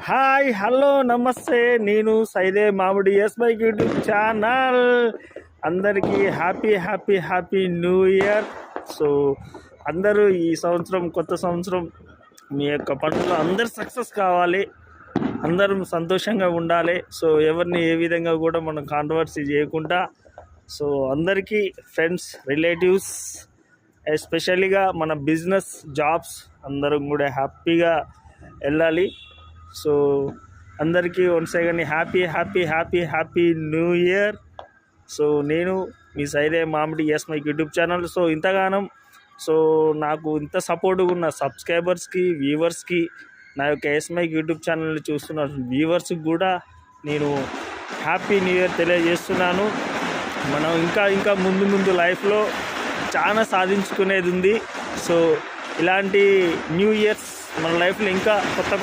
Hi hello నమస్తే, నేను సైదే మామిడి బైక్ యూట్యూబ్ ఛానల్. అందరికీ happy happy happy new year. So అందరూ ఈ సంవత్సరం, కొత్త సంవత్సరం, మీ యొక్క పనులు అందరు సక్సెస్ కావాలి, అందరం సంతోషంగా ఉండాలి. సో ఎవరిని ఏ విధంగా కూడా మనం కాంట్రవర్సీ చేయకుండా, సో అందరికీ ఫ్రెండ్స్, రిలేటివ్స్, ఎస్పెషల్లీగా మన బిజినెస్, జాబ్స్ అందరం కూడా హ్యాపీగా వెళ్ళాలి. సో అందరికీ once again happy happy happy happy new year. So నేను మీ సైదే మామిడి మైక్ యూట్యూబ్ ఛానల్. సో ఇంతగానం నాకు ఇంత సపోర్ట్గా ఉన్న సబ్స్క్రైబర్స్కి, వ్యూవర్స్కి, నా యొక్క మైక్ యూట్యూబ్ ఛానల్ని చూస్తున్న వ్యూవర్స్కి కూడా నేను హ్యాపీ న్యూ ఇయర్ తెలియజేస్తున్నాను. మనం ఇంకా ముందు లైఫ్లో చాలా సాధించుకునేది ఉంది. సో ఇలాంటి న్యూ ఇయర్స్ మన లైఫ్లో ఇంకా కొత్త